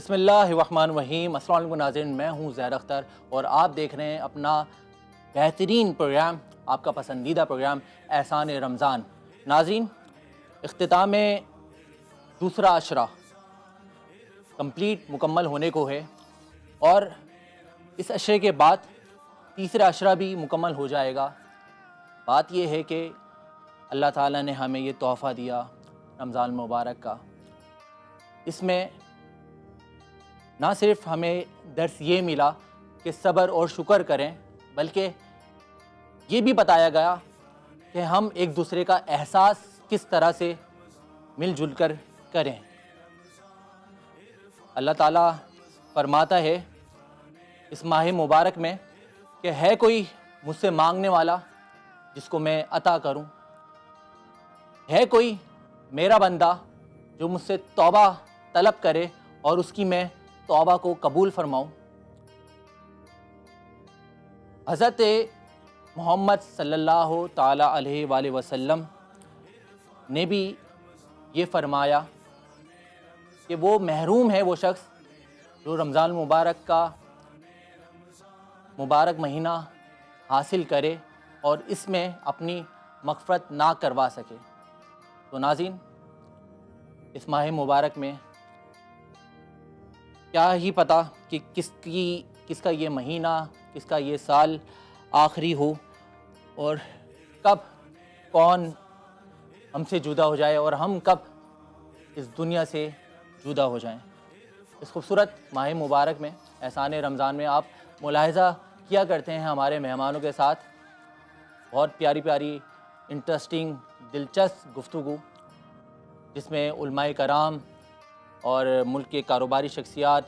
بسم اللہ الرحمن الرحیم۔ السلام علیکم ناظرین، میں ہوں زہر اختر اور آپ دیکھ رہے ہیں اپنا بہترین پروگرام، آپ کا پسندیدہ پروگرام احسان رمضان۔ ناظرین، اختتام میں دوسرا عشرہ مکمل ہونے کو ہے اور اس عشرے کے بعد تیسرا عشرہ بھی مکمل ہو جائے گا۔ بات یہ ہے کہ اللہ تعالیٰ نے ہمیں یہ تحفہ دیا رمضان المبارک کا۔ اس میں نہ صرف ہمیں درس یہ ملا کہ صبر اور شکر کریں، بلکہ یہ بھی بتایا گیا کہ ہم ایک دوسرے کا احساس کس طرح سے مل جل کر کریں۔ اللہ تعالیٰ فرماتا ہے اس ماہ مبارک میں کہ ہے کوئی مجھ سے مانگنے والا جس کو میں عطا کروں، ہے کوئی میرا بندہ جو مجھ سے توبہ طلب کرے اور اس کی میں توبہ کو قبول فرماؤں۔ حضرت محمد صلی اللہ تعالیٰ علیہ وآلہ وسلم نے بھی یہ فرمایا کہ وہ محروم ہے وہ شخص جو رمضان المبارک کا مبارک مہینہ حاصل کرے اور اس میں اپنی مغفرت نہ کروا سکے۔ تو ناظرین، اس ماہ مبارک میں کیا ہی پتہ کہ کس کا یہ مہینہ، کس کا یہ سال آخری ہو اور کب کون ہم سے جدا ہو جائے اور ہم کب اس دنیا سے جدا ہو جائیں۔ اس خوبصورت ماہ مبارک میں، احسان رمضان میں، آپ ملاحظہ کیا کرتے ہیں ہمارے مہمانوں کے ساتھ بہت پیاری پیاری انٹرسٹنگ دلچسپ گفتگو، جس میں علماء کرام اور ملک کے کاروباری شخصیات،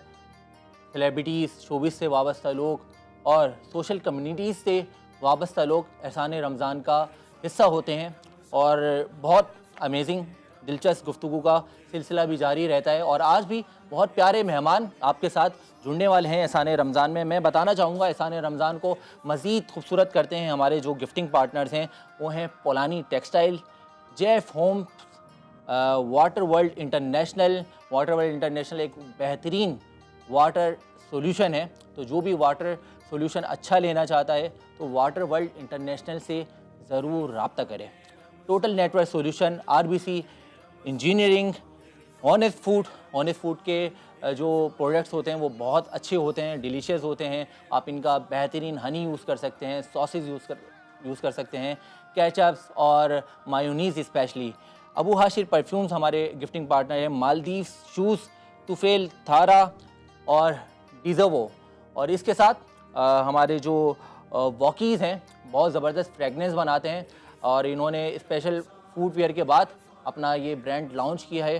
سیلیبریٹیز، شوبز سے وابستہ لوگ اور سوشل کمیونٹیز سے وابستہ لوگ احسان رمضان کا حصہ ہوتے ہیں اور بہت امیزنگ دلچسپ گفتگو کا سلسلہ بھی جاری رہتا ہے۔ اور آج بھی بہت پیارے مہمان آپ کے ساتھ جڑنے والے ہیں احسان رمضان میں۔ میں بتانا چاہوں گا احسان رمضان کو مزید خوبصورت کرتے ہیں ہمارے جو گفٹنگ پارٹنرز ہیں، وہ ہیں پولانی ٹیکسٹائل، جیف home, water world international. Water world international ایک بہترین واٹر سولوشن ہے، تو جو بھی واٹر سولوشن اچھا لینا چاہتا ہے تو واٹر ورلڈ انٹرنیشنل سے ضرور رابطہ کرے۔ Total network solution, RBC engineering, honest food کے جو پروڈکٹس ہوتے ہیں وہ بہت اچھے ہوتے ہیں، ڈیلیشیس ہوتے ہیں۔ آپ ان کا بہترین ہنی یوز کر سکتے ہیں، ساسز یوز کر سکتے ہیں، کیچپس اور مایونیز اسپیشلی۔ ابو حاشر پرفیومز ہمارے گفٹنگ پارٹنر ہیں، مالدیوز شوز، توفیل، تھارا اور ڈیزوو۔ اور اس کے ساتھ ہمارے جو واکیز ہیں بہت زبردست فریگننس بناتے ہیں اور انہوں نے اسپیشل فوڈ ویئر کے بعد اپنا یہ برانڈ لانچ کیا ہے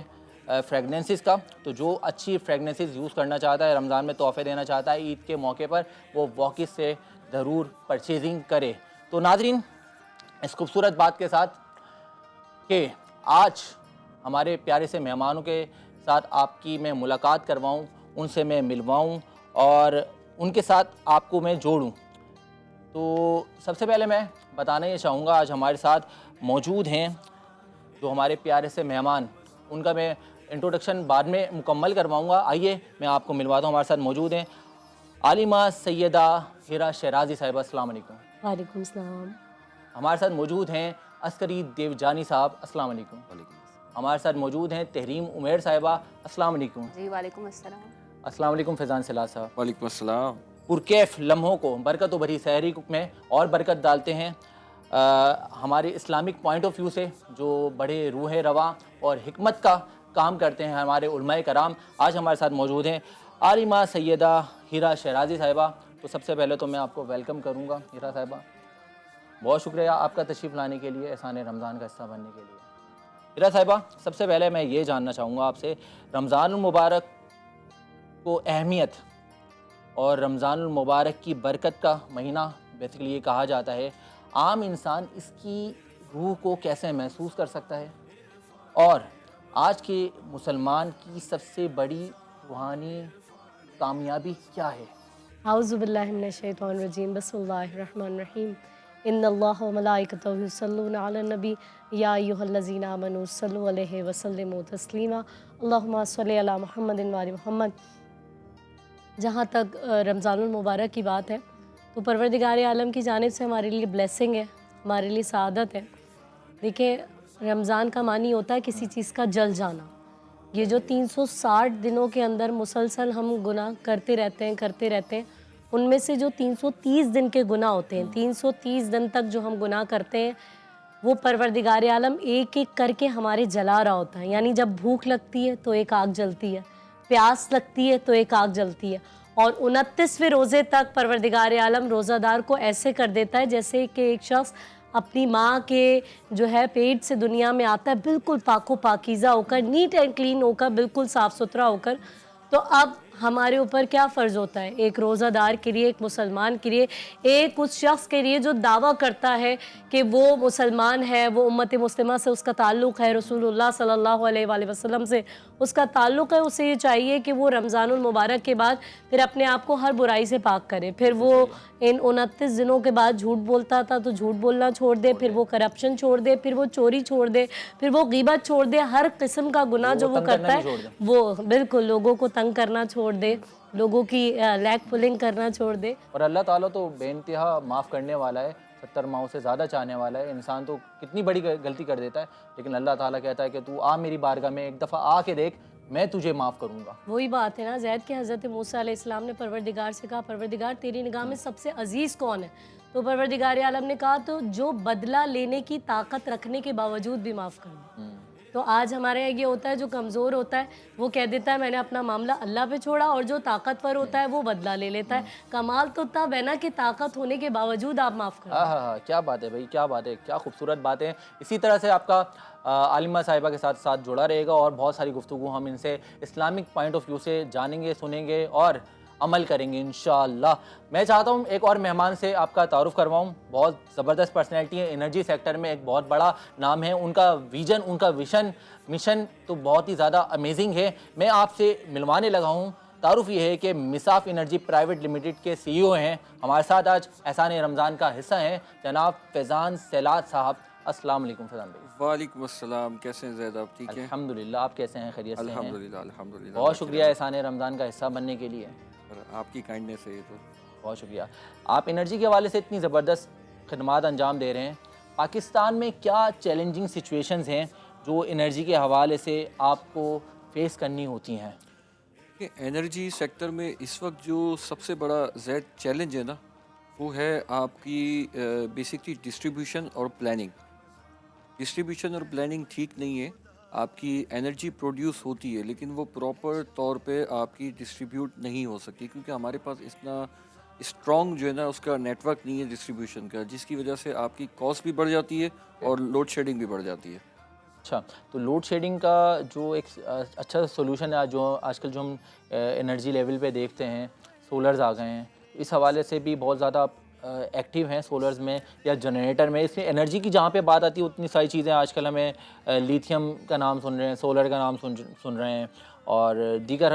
فریگننسز کا۔ تو جو اچھی فریگننسز یوز کرنا چاہتا ہے، رمضان میں تحفے دینا چاہتا ہے عید کے موقع پر، وہ واکیز سے ضرور پرچیزنگ کرے۔ تو ناظرین، اس خوبصورت بات کے ساتھ کہ آج ہمارے پیارے سے مہمانوں کے ساتھ آپ کی میں ملاقات کرواؤں، ان سے میں ملواؤں اور ان کے ساتھ آپ کو میں جوڑوں، تو سب سے پہلے میں بتانا یہ چاہوں گا آج ہمارے ساتھ موجود ہیں جو ہمارے پیارے سے مہمان، ان کا میں انٹروڈکشن بعد میں مکمل کرواؤں گا۔ آئیے میں آپ کو ملواتا ہوں۔ ہمارے ساتھ موجود ہیں عالمہ سیدہ ہیرا شیرازی صاحبہ، السلام علیکم۔ وعلیکم السلام۔ ہمارے ساتھ موجود ہیں عسکری دیوجانی صاحب، السلام علیکم۔ ہمارے ساتھ موجود ہیں تحریم عمیر صاحبہ، السلام علیکم۔ جی وعلیکم السلام۔ السلام علیکم فیضان سلاج صاحب۔ وعلیکم السلام۔ پرکیف لمحوں کو برکت و بھری سحری میں اور برکت ڈالتے ہیں ہمارے اسلامک پوائنٹ آف ویو سے جو بڑے روح رواں اور حکمت کا کام کرتے ہیں ہمارے علماء کرام، آج ہمارے ساتھ موجود ہیں عالمہ سیدہ ہیرا شیرازی صاحبہ۔ تو سب سے پہلے تو میں آپ کو ویلکم کروں گا ہیرا صاحبہ، بہت شکریہ آپ کا تشریف لانے کے لیے، احسان رمضان کا حصہ بننے کے لیے۔ ہیرا صاحبہ، سب سے پہلے میں یہ جاننا چاہوں گا آپ سے، رمضان المبارک کو اہمیت اور رمضان المبارک کی برکت کا مہینہ بیسیکلی یہ کہا جاتا ہے، عام انسان اس کی روح کو کیسے محسوس کر سکتا ہے اور آج کے مسلمان کی سب سے بڑی روحانی کامیابی کیا ہے؟ اعوذ باللہ من الشیطان الرجیم، بسم اللہ الرحمن الرحیم۔ ان اللہ و ملائکتہ یصلون علی النبی یا ایھا الذین آمنوا صلوا علیہ وسلموا تسلیما۔ اللہم صلی علی محمد و آل محمد جہاں تک رمضان المبارک کی بات ہے تو پروردگار عالم کی جانب سے ہمارے لیے بلیسنگ ہے، ہمارے لیے سعادت ہے۔ دیکھیں رمضان کا معنی ہوتا ہے کسی چیز کا جل جانا۔ یہ جو 360 دنوں کے اندر مسلسل ہم گناہ کرتے رہتے ہیں ان میں سے جو 330 دن کے گناہ ہوتے ہیں، 330 دن تک جو ہم گناہ کرتے ہیں وہ پروردگار عالم ایک ایک کر کے ہمارے جلا رہا ہوتا ہے۔ یعنی جب بھوک لگتی ہے تو ایک آگ جلتی ہے، پیاس لگتی ہے تو ایک آگ جلتی ہے، اور 29ویں روزے تک پروردگار عالم روزہ دار کو ایسے کر دیتا ہے جیسے کہ ایک شخص اپنی ماں کے جو ہے پیٹ سے دنیا میں آتا ہے بالکل پاک و پاکیزہ ہو کر، نیٹ اینڈ کلین ہو کر، بالکل صاف ستھرا ہو کر۔ تو اب ہمارے اوپر کیا فرض ہوتا ہے ایک روزہ دار کے لیے، ایک مسلمان کے لیے، ایک اس شخص کے لیے جو دعویٰ کرتا ہے کہ وہ مسلمان ہے، وہ امت مسلمہ سے اس کا تعلق ہے، رسول اللہ صلی اللہ علیہ وآلہ وسلم سے اس کا تعلق ہے، اسے یہ چاہیے کہ وہ رمضان المبارک کے بعد پھر اپنے آپ کو ہر برائی سے پاک کرے۔ پھر وہ ان 29 دنوں کے بعد جھوٹ بولتا تھا تو جھوٹ بولنا چھوڑ دے، پھر وہ کرپشن چھوڑ دے، پھر وہ چوری چھوڑ دے، پھر وہ غیبت چھوڑ دے، ہر قسم کا گناہ جو وہ کرتا ہے وہ بالکل لوگوں کو تنگ کرنا چھوڑ دے، لوگوں کی لیگ پولنگ کرنا چھوڑ دے۔ اور اللہ تعالیٰ تو بے انتہا معاف کرنے والا ہے، 70 ماؤں سے زیادہ چاہنے والا ہے۔ انسان تو کتنی بڑی غلطی کر دیتا ہے، لیکن اللہ تعالیٰ کہتا ہے کہ تو آ میری بارگاہ میں ایک دفعہ آ کے دیکھ، میں تجھے معاف کروں گا۔ وہی بات ہے نا زید کہ حضرت موسیٰ علیہ السلام نے پروردگار سے کہا پروردگار تیری نگاہ میں سب سے عزیز کون ہے؟ تو پروردگار عالم نے کہا تو جو بدلہ لینے کی طاقت رکھنے کے باوجود بھی معاف کر دے۔ تو آج ہمارے یہ ہوتا ہے جو کمزور ہوتا ہے وہ کہہ دیتا ہے میں نے اپنا معاملہ اللہ پہ چھوڑا، اور جو طاقتور ہوتا ہے وہ بدلہ لے لیتا ہے۔ کمال تو تب ہے نا کہ طاقت ہونے کے باوجود آپ معاف کر دیں۔ ہاں کیا بات ہے بھائی، کیا بات ہے، کیا خوبصورت بات ہے۔ اسی طرح سے آپ کا عالمہ صاحبہ کے ساتھ جڑا رہے گا، اور بہت ساری گفتگو ہم ان سے اسلامک پوائنٹ آف ویو سے جانیں گے، سنیں گے اور عمل کریں گے انشاءاللہ۔ میں چاہتا ہوں ایک اور مہمان سے آپ کا تعارف کرواؤں، بہت زبردست پرسنالٹی ہے، انرجی سیکٹر میں ایک بہت بڑا نام ہے، ان کا ویژن، ان کا مشن تو بہت ہی زیادہ امیزنگ ہے۔ میں آپ سے ملوانے لگا ہوں، تعارف یہ ہے کہ مساف انرجی پرائیویٹ لمیٹڈ کے سی ای او ہیں، ہمارے ساتھ آج احسان رمضان کا حصہ ہیں جناب فیضان سیلات صاحب۔ السلام علیکم فیضان بھائی۔ وعلیکم السلام، کیسے ہیں زید آپ؟ ٹھیک ہیں؟ الحمدللہ، آپ کیسے ہیں؟ خیریت سے ہیں؟ الحمدللہ بہت شکریہ احسان رمضان کا حصہ بننے کے لیے، آپ کی کائنڈنس ہے یہ تو۔ بہت شکریہ۔ آپ انرجی کے حوالے سے اتنی زبردست خدمات انجام دے رہے ہیں، پاکستان میں کیا چیلنجنگ سچویشنز ہیں جو انرجی کے حوالے سے آپ کو فیس کرنی ہوتی ہیں؟ کہ انرجی سیکٹر میں اس وقت جو سب سے بڑا زید چیلنج ہے نا وہ ہے آپ کی بیسکلی ڈسٹریبیوشن اور پلاننگ۔ ڈسٹریبیوشن اور پلاننگ ٹھیک نہیں ہے، آپ کی انرجی پروڈیوس ہوتی ہے لیکن وہ پراپر طور پہ آپ کی ڈسٹریبیوٹ نہیں ہو سکتی، کیونکہ ہمارے پاس اتنا اسٹرانگ جو ہے نا اس کا نیٹ ورک نہیں ہے ڈسٹریبیوشن کا، جس کی وجہ سے آپ کی کاسٹ بھی بڑھ جاتی ہے اور لوڈ شیڈنگ بھی بڑھ جاتی ہے۔ اچھا، تو لوڈ شیڈنگ کا جو ایک اچھا سولوشن ہے جو آج کل جو ہم انرجی لیول پہ دیکھتے ہیں، سولرز آ گئے ہیں، اس حوالے سے بھی بہت زیادہ ایکٹیو ہیں سولرز میں یا جنریٹر میں۔ اس میں انرجی کی جہاں پہ بات آتی ہے اتنی ساری چیزیں آج کل ہمیں لیتھیم کا نام سن رہے ہیں، سولر کا نام سن رہے ہیں، اور دیگر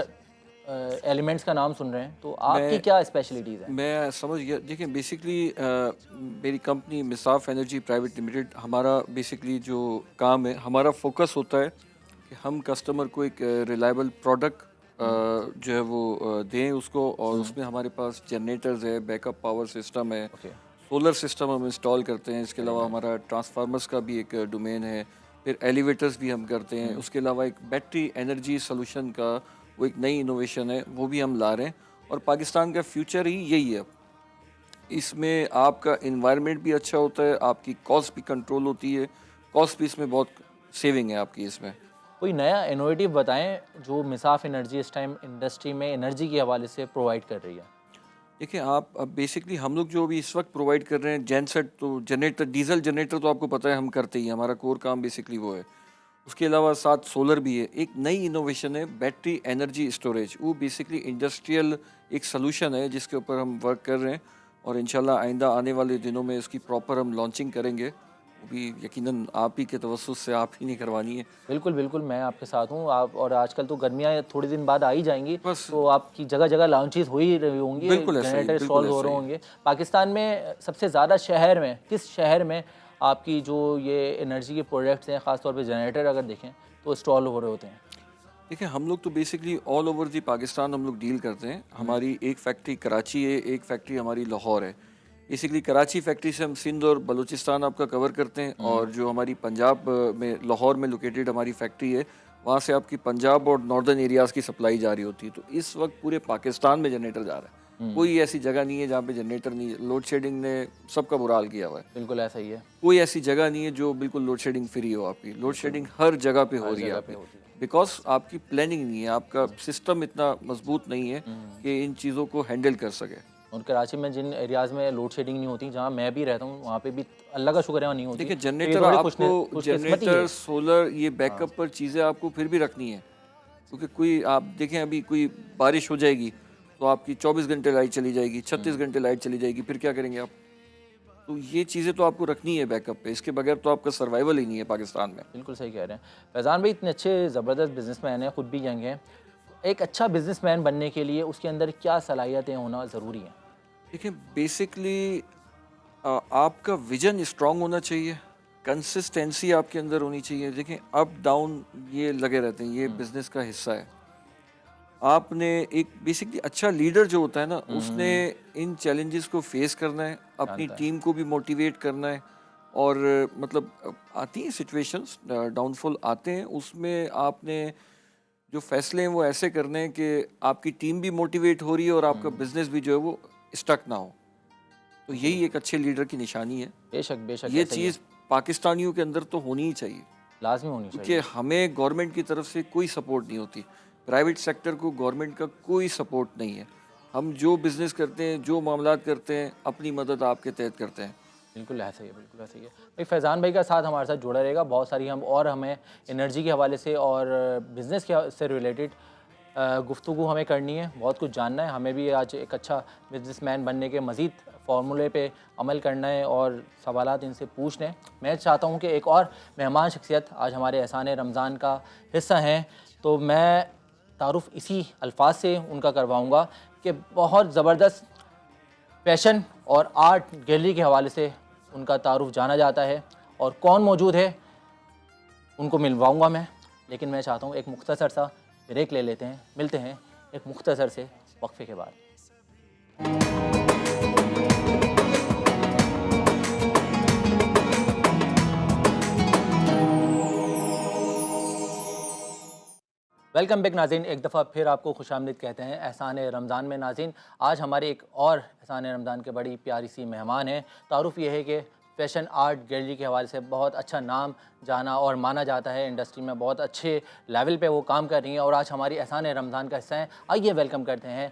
ایلیمنٹس کا نام سن رہے ہیں، تو آپ کی کیا اسپیشلٹیز ہیں؟ میں سمجھ گیا، دیکھیں بیسکلی میری کمپنی مساف انرجی پرائیویٹ لمیٹڈ، ہمارا بیسکلی جو کام ہے، ہمارا فوکس ہوتا ہے کہ ہم کسٹمر کو ایک ریلائبل پروڈکٹ جو ہے وہ دیں اس کو، اور اس میں ہمارے پاس جنریٹرز ہے، بیک اپ پاور سسٹم ہے، سولر سسٹم ہم انسٹال کرتے ہیں، اس کے علاوہ ہمارا ٹرانسفارمرز کا بھی ایک ڈومین ہے، پھر ایلیویٹرز بھی ہم کرتے ہیں، اس کے علاوہ ایک بیٹری انرجی سولوشن کا وہ ایک نئی انوویشن ہے، وہ بھی ہم لا رہے ہیں، اور پاکستان کا فیوچر ہی یہی ہے۔ اس میں آپ کا انوائرمنٹ بھی اچھا ہوتا ہے، آپ کی کاسٹ بھی کنٹرول ہوتی ہے، کاسٹ بھی اس میں بہت سیونگ ہے آپ کی اس میں۔ کوئی نیا انوویٹیو بتائیں جو مساف انرجی اس ٹائم انڈسٹری میں انرجی کے حوالے سے پرووائڈ کر رہی ہے۔ دیکھیں آپ اب بیسکلی ہم لوگ جو ابھی اس وقت پرووائڈ کر رہے ہیں جین سیٹ، تو جنریٹر، ڈیزل جنریٹر تو آپ کو پتہ ہے ہم کرتے ہی ہیں، ہمارا کور کام بیسکلی وہ ہے۔ اس کے علاوہ ساتھ سولر بھی ہے۔ ایک نئی انوویشن ہے بیٹری انرجی اسٹوریج، وہ بیسکلی انڈسٹریل ایک سلوشن ہے جس کے اوپر ہم ورک کر رہے ہیں، اور انشاءاللہ آئندہ آنے والے دنوں میں اس کی پراپر ہم لانچنگ کریں گے، وہ بھی یقیناً آپ ہی کے توسط سے، آپ ہی نے کروانی ہے۔ بالکل بالکل، میں آپ کے ساتھ ہوں۔ آپ اور آج کل تو گرمیاں تھوڑے دن بعد آ ہی جائیں گی، بس تو آپ کی جگہ جگہ لانچز ہو ہی رہی ہوں گی، بالکل ایسا ہی، جنریٹر بالکل انسٹال ہو ایسا رہے ہی۔ ہوں گے۔ پاکستان میں سب سے زیادہ شہر میں کس شہر میں آپ کی جو یہ انرجی کے پروڈکٹس ہیں، خاص طور پہ جنریٹر اگر دیکھیں تو انسٹال ہو رہے ہوتے ہیں؟ دیکھیں ہم لوگ تو basically all over the Pakistan ہم لوگ ڈیل کرتے ہیں. ہماری ایک فیکٹری کراچی ہے, ایک فیکٹری ہماری لاہور ہے. بیسکلی کراچی فیکٹری سے ہم سندھ اور بلوچستان آپ کا کور کرتے ہیں, اور جو ہماری پنجاب میں لاہور میں لوکیٹڈ ہماری فیکٹری ہے وہاں سے آپ کی پنجاب اور ناردرن ایریاز کی سپلائی جاری ہوتی ہے. تو اس وقت پورے پاکستان میں جنریٹر جا رہا ہے, کوئی ایسی جگہ نہیں ہے جہاں پہ جنریٹر نہیں ہے. لوڈ شیڈنگ نے سب کا برا حال کیا ہوا ہے. بالکل ایسا ہی ہے. کوئی ایسی جگہ نہیں ہے جو بالکل لوڈ شیڈنگ فری ہو. آپ کی لوڈ شیڈنگ ہر جگہ پہ ہو رہی ہے آپ کی, بیکاز آپ کی پلاننگ نہیں ہے, آپ کا سسٹم اتنا مضبوط نہیں ہے کہ ان چیزوں کو ہینڈل کر سکے. اور کراچی میں جن ایریاز میں لوڈ شیڈنگ نہیں ہوتی, جہاں میں بھی رہتا ہوں, وہاں پہ بھی اللہ کا شکر ہے وہاں نہیں ہوتی. دیکھیں جنریٹر آپ کو, جنریٹر سولر یہ بیک اپ پر چیزیں آپ کو پھر بھی رکھنی ہے, کیونکہ کوئی آپ دیکھیں ابھی کوئی بارش ہو جائے گی تو آپ کی 24 گھنٹے لائٹ چلی جائے گی, 36 گھنٹے لائٹ چلی جائے گی, پھر کیا کریں گے آپ؟ تو یہ چیزیں تو آپ کو رکھنی ہے بیک اپ پہ, اس کے بغیر تو آپ کا سروائیول ہی نہیں ہے پاکستان میں. بالکل صحیح کہہ رہے ہیں فیضان بھائی, اتنے اچھے زبردست بزنس مین ہیں, خود بھی ینگ ہیں. ایک اچھا بزنس مین بننے کے لیے اس کے اندر کیا صلاحیتیں ہونا ضروری ہیں؟ دیکھیں بیسکلی آپ کا ویژن اسٹرانگ ہونا چاہیے, کنسسٹینسی آپ کے اندر ہونی چاہیے. دیکھیں اپ ڈاؤن یہ لگے رہتے ہیں, یہ بزنس کا حصہ ہے. آپ نے ایک بیسکلی اچھا لیڈر جو ہوتا ہے نا, اس نے ان چیلنجز کو فیس کرنا ہے, اپنی ٹیم کو بھی موٹیویٹ کرنا ہے. اور مطلب آتی ہیں سچویشنز, ڈاؤن فال آتے ہیں, اس میں آپ نے جو فیصلے ہیں وہ ایسے کرنے ہیں کہ آپ کی ٹیم بھی موٹیویٹ ہو رہی ہے اور آپ کا بزنس بھی جو ہے وہ اسٹک نہ ہو. تو یہی ایک اچھے لیڈر کی نشانی ہے. بے شک بے شک, یہ چیز پاکستانیوں کے اندر تو ہونی ہی چاہیے, لازمی ہونی چاہیے. کیونکہ ہمیں گورنمنٹ کی طرف سے کوئی سپورٹ نہیں ہوتی, پرائیویٹ سیکٹر کو گورنمنٹ کا کوئی سپورٹ نہیں ہے. ہم جو بزنس کرتے ہیں, جو معاملات کرتے ہیں, اپنی مدد آپ کے تحت کرتے ہیں. بالکل ایسا ہی ہے, بالکل ایسا ہی ہے. بھائی فیضان بھائی کا ساتھ ہمارے ساتھ جڑا رہے گا. بہت ساری ہمیں انرجی کے حوالے سے اور بزنس کے سے ریلیٹڈ گفتگو ہمیں کرنی ہے, بہت کچھ جاننا ہے. ہمیں بھی آج ایک اچھا بزنس مین بننے کے مزید فارمولے پہ عمل کرنا ہے اور سوالات ان سے پوچھنے ہیں. میں چاہتا ہوں کہ ایک اور مہمان شخصیت آج ہمارے احسان رمضان کا حصہ ہیں, تو میں تعارف اسی الفاظ سے ان کا کرواؤں گا کہ بہت زبردست فیشن اور آرٹ گیلری کے حوالے سے ان کا تعارف جانا جاتا ہے, اور کون موجود ہے ان کو ملواؤں گا میں. لیکن میں چاہتا ہوں ایک مختصر سا بریک لے لیتے ہیں, ملتے ہیں ایک مختصر سے وقفے کے بعد. ویلکم بیک ناظرین, ایک دفعہ پھر آپ کو خوش آمدید کہتے ہیں احسان رمضان میں. ناظرین آج ہمارے ایک اور احسان رمضان کے بڑی پیاری سی مہمان ہیں. تعارف یہ ہے کہ فیشن آرٹ گیلری کے حوالے سے بہت اچھا نام جانا اور مانا جاتا ہے, انڈسٹری میں بہت اچھے لیول پہ وہ کام کر رہی ہیں, اور آج ہماری احسان رمضان کا حصہ ہیں. آئیے ویلکم کرتے ہیں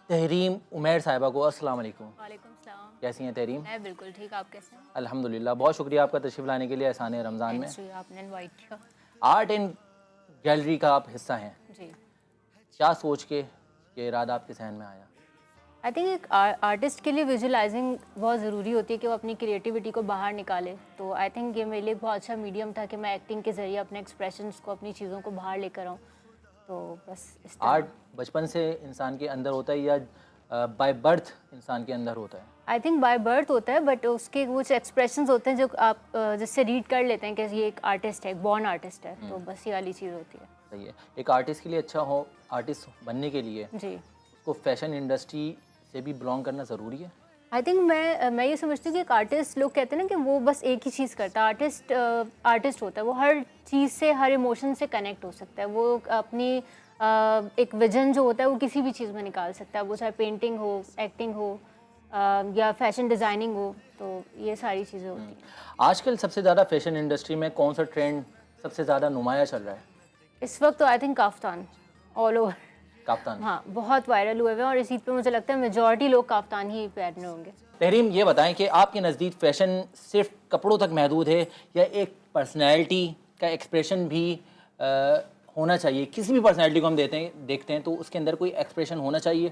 تحریم عمیر صاحبہ کو. السلام علیکم. وعلیکم السلام. کیسی ہیں تحریم؟ میں بالکل ٹھیک, آپ کیسے ہیں؟ الحمدللہ, بہت شکریہ آپ کا تشریف لانے کے لیے احسان رمضان میں. آپ نے انوائٹ کیا. آرٹ اینڈ گیلری کا آپ حصہ ہیں, جی. کیا سوچ کے یہ ارادہ آپ کے ذہن میں آیا؟ آئی تھنک ایک آرٹسٹ کے لیے ویژولائزنگ بہت ضروری ہوتی ہے کہ وہ اپنی کریٹیوٹی کو باہر نکالے. تو آئی تھنک یہ میرے لیے ایک بہت اچھا میڈیم تھا کہ میں ایکٹنگ کے ذریعے اپنے ایکسپریشنس کو, اپنی چیزوں کو باہر لے کر آؤں. تو بس اس طرح. آرٹ بچپن سے انسان کے اندر ہوتا ہے یا بائی برتھ انسان کے اندر ہوتا ہے؟ آئی تھنک بائی برتھ ہوتا ہے, بٹ اس کے کچھ ایکسپریشنز ہوتے ہیں جو آپ جس سے ریڈ کر لیتے ہیں کہ یہ ایک آرٹسٹ ہے, ایک بورن آرٹسٹ ہے. تو بس یہ والی چیز ہوتی ہے. صحیح ہے. ایک آرٹسٹ کے لیے اچھا ہو, آرٹسٹ بننے کے لیے جی, اس کو فیشن انڈسٹری سے بھی بلانگ کرنا ضروری ہے. آئی تھنک میں یہ سمجھتی ہوں کہ ایک آرٹسٹ, لوگ کہتے ہیں نا کہ وہ بس ایک ہی چیز کرتا ہے. آرٹسٹ ہوتا ہے, وہ ہر چیز سے, ہر ایموشن سے کنیکٹ ہو سکتا ہے. وہ اپنی ایک ویژن جو ہوتا ہے وہ کسی بھی چیز میں نکال سکتا ہے, وہ چاہے پینٹنگ ہو, ایکٹنگ ہو, یا فیشن ڈیزائننگ ہو. تو یہ ساری چیزیں ہوتی ہیں. آج کل سب سے زیادہ فیشن انڈسٹری میں کون سا ٹرینڈ سب سے زیادہ نمایاں چل رہا ہے؟ اس وقت تو آئی تھنک کافتان آل اوور. کافتان, ہاں, بہت وائرل ہوئے ہوئے ہیں, اور اس عید پہ مجھے لگتا ہے میجورٹی لوگ کافتان ہی پہن رہے ہوں گے. تحریم یہ بتائیں کہ آپ کے نزدیک فیشن صرف کپڑوں تک محدود ہے یا ایک پرسنالٹی کا ایکسپریشن بھی ہونا چاہیے؟ کسی بھی پرسنالٹی کو ہم دیکھتے ہیں تو اس کے اندر کوئی ایکسپریشن ہونا چاہیے.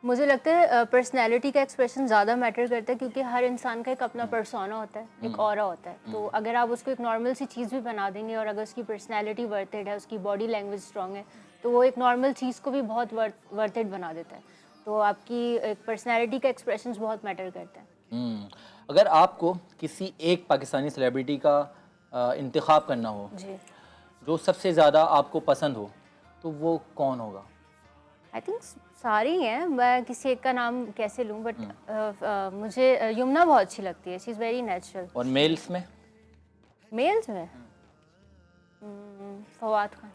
مجھے لگتا ہے پرسنالٹی کا ایکسپریشن زیادہ میٹر کرتا ہے, کیونکہ ہر انسان کا ایک اپنا پرسونا ہوتا ہے, ایک اورا ہوتا ہے. تو اگر آپ اس کو ایک نارمل سی چیز بھی بنا دیں گے, اور اگر اس کی پرسنالٹی ورتھڈ ہے, اس کی باڈی لینگویج اسٹرانگ ہے, تو وہ ایک نارمل چیز کو بھی بہت ورتھڈ بنا دیتا ہے. تو آپ کی ایک پرسنالٹی کا ایکسپریشنز بہت میٹر کرتا ہے. اگر آپ کو کسی ایک پاکستانی سیلیبریٹی کا انتخاب کرنا ہو جی, جو سب سے زیادہ آپ کو پسند ہو, تو وہ کون ہوگا؟ آئی تھنک سارے ہی ہیں, میں کسی ایک کا نام کیسے لوں, بٹ مجھے یمنا بہت اچھی لگتی ہے, شی از ویری نیچرل. اور میلس میں؟ میلز میں فواد خان.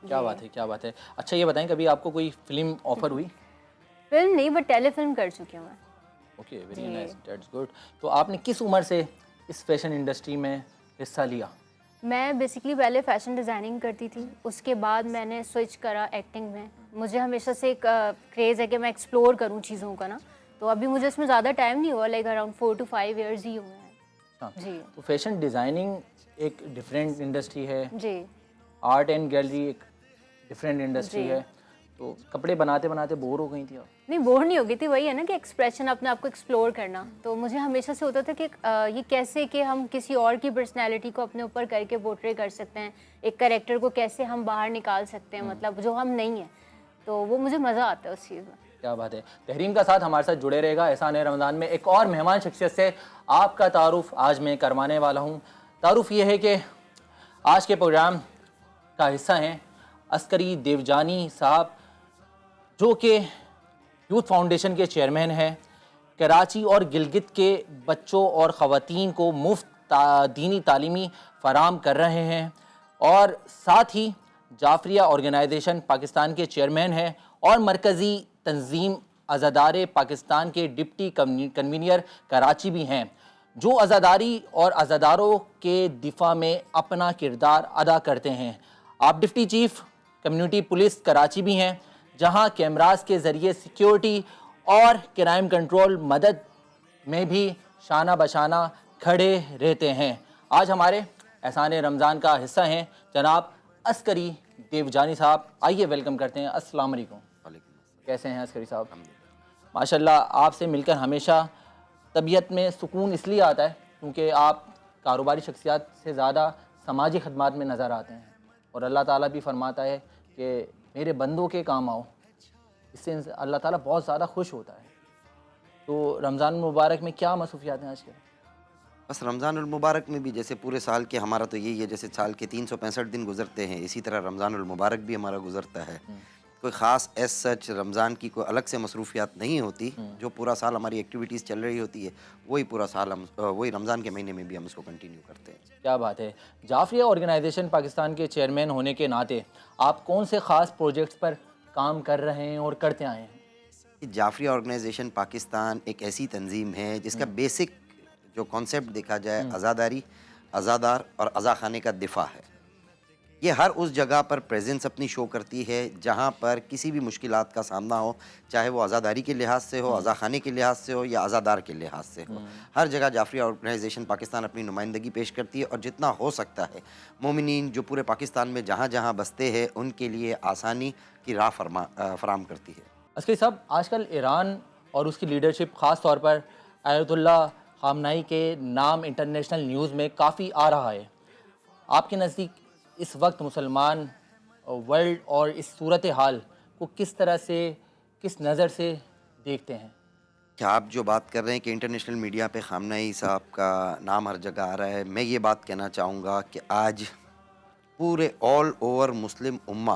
کیا بات ہے, کیا بات ہے. اچھا یہ بتائیں کبھی آپ کو کوئی فلم آفر ہوئی؟ فلم نہیں, بٹ ٹیلی فلم کر چکی ہوں میں. Okay, very nice, that's good. تو آپ نے کس عمر سے اس فیشن انڈسٹری میں حصہ لیا؟ میں بیسکلی پہلے فیشن ڈیزائننگ کرتی تھی, اس کے بعد میں نے سوئچ کرا ایکٹنگ میں. مجھے ہمیشہ سے ایک کریز ہے کہ میں ایکسپلور کروں چیزوں کا نا, تو ابھی مجھے اس میں زیادہ ٹائم نہیں ہوا, لائک اراؤنڈ 4 to 5 years ہی ہوئے ہیں. جی تو فیشن ڈیزائننگ ایک ڈفرینٹ انڈسٹری ہے, جی آرٹ اینڈ گیلری ایک ڈفرینٹ انڈسٹری ہے. تو کپڑے بناتے بناتے بور ہو گئی تھی آپ؟ نہیں, بور نہیں ہو گئی تھی. وہی ہے نا کہ ایکسپریشن, اپنے آپ کو ایکسپلور کرنا. تو مجھے ہمیشہ سے ہوتا تھا کہ یہ کیسے کہ ہم کسی اور کی پرسنالٹی کو اپنے اوپر کر کے پورٹری کر سکتے ہیں, ایک کریکٹر کو کیسے ہم باہر نکال سکتے ہیں, مطلب جو ہم نہیں ہیں. تو وہ مجھے مزہ آتا ہے اس چیز میں. کیا بات ہے. تحریم کا ساتھ ہمارے ساتھ جڑے رہے گا. احسان رمضان میں ایک اور مہمان شخصیت سے آپ کا تعارف آج میں کروانے والا ہوں. تعارف یہ ہے کہ آج کے پروگرام کا حصہ ہیں عسکری دیوجانی صاحب, جو کہ یوتھ فاؤنڈیشن کے چیئرمین ہیں. کراچی اور گلگت کے بچوں اور خواتین کو مفت دینی تعلیمی فراہم کر رہے ہیں, اور ساتھ ہی جعفریہ آرگنائزیشن پاکستان کے چیئرمین ہیں, اور مرکزی تنظیم عزادار پاکستان کے ڈپٹی کنوینر کراچی بھی ہیں, جو عزاداری اور عزاداروں کے دفاع میں اپنا کردار ادا کرتے ہیں. آپ deputy chief community police Karachi بھی ہیں, جہاں کیمراز کے ذریعے سیکیورٹی اور کرائم کنٹرول مدد میں بھی شانہ بشانہ کھڑے رہتے ہیں. آج ہمارے احسان رمضان کا حصہ ہیں جناب عسکری دیوجانی صاحب. آئیے ویلکم کرتے ہیں. السلام علیکم. کیسے ہیں عسکری صاحب؟ ماشاءاللہ آپ سے مل کر ہمیشہ طبیعت میں سکون اس لیے آتا ہے کیونکہ آپ کاروباری شخصیات سے زیادہ سماجی خدمات میں نظر آتے ہیں, اور اللہ تعالیٰ بھی فرماتا ہے کہ میرے بندوں کے کام آؤ. اس سے اللہ تعالیٰ بہت زیادہ خوش ہوتا ہے. تو رمضان المبارک میں کیا مصروفیات ہیں آج کے؟ بس رمضان المبارک میں بھی جیسے پورے سال کے ہمارا تو یہی ہے, جیسے سال کے 365 دن گزرتے ہیں, اسی طرح رمضان المبارک بھی ہمارا گزرتا ہے. کوئی خاص ایز سچ رمضان کی کوئی الگ سے مصروفیات نہیں ہوتی. جو پورا سال ہماری ایکٹیویٹیز چل رہی ہوتی ہے وہی پورا سال ہم وہی رمضان کے مہینے میں بھی ہم اس کو کنٹینیو کرتے ہیں. کیا بات ہے. جعفریہ آرگنائزیشن پاکستان کے چیئرمین ہونے کے ناطے آپ کون سے خاص پروجیکٹس پر کام کر رہے ہیں اور کرتے آئے ہیں؟ جعفریہ آرگنائزیشن پاکستان ایک ایسی تنظیم ہے جس کا بیسک جو کانسیپٹ دیکھا جائے عزاداری, عزادار اور عزاخانے کا دفاع ہے. یہ ہر اس جگہ پر پریزنس اپنی شو کرتی ہے جہاں پر کسی بھی مشکلات کا سامنا ہو, چاہے وہ عزاداری کے لحاظ سے ہو, عزاخانے کے لحاظ سے ہو یا عزادار کے لحاظ سے ہو. ہر جگہ جعفریہ آرگنائزیشن پاکستان اپنی نمائندگی پیش کرتی ہے, اور جتنا ہو سکتا ہے مومنین جو پورے پاکستان میں جہاں جہاں بستے ہیں ان کے لیے آسانی کی راہ فراہم کرتی ہے. عسکری صاحب, آج کل ایران اور اس کی لیڈرشپ خاص طور پر آیت اللہ خامنائی کے نام انٹرنیشنل نیوز میں کافی آ رہا ہے. آپ کے نزدیک اس وقت مسلمان ورلڈ اور اس صورتحال کو کس طرح سے, کس نظر سے دیکھتے ہیں؟ کیا آپ جو بات کر رہے ہیں کہ انٹرنیشنل میڈیا پہ خامنائی صاحب کا نام ہر جگہ آ رہا ہے, میں یہ بات کہنا چاہوں گا کہ آج پورے آل اوور مسلم امہ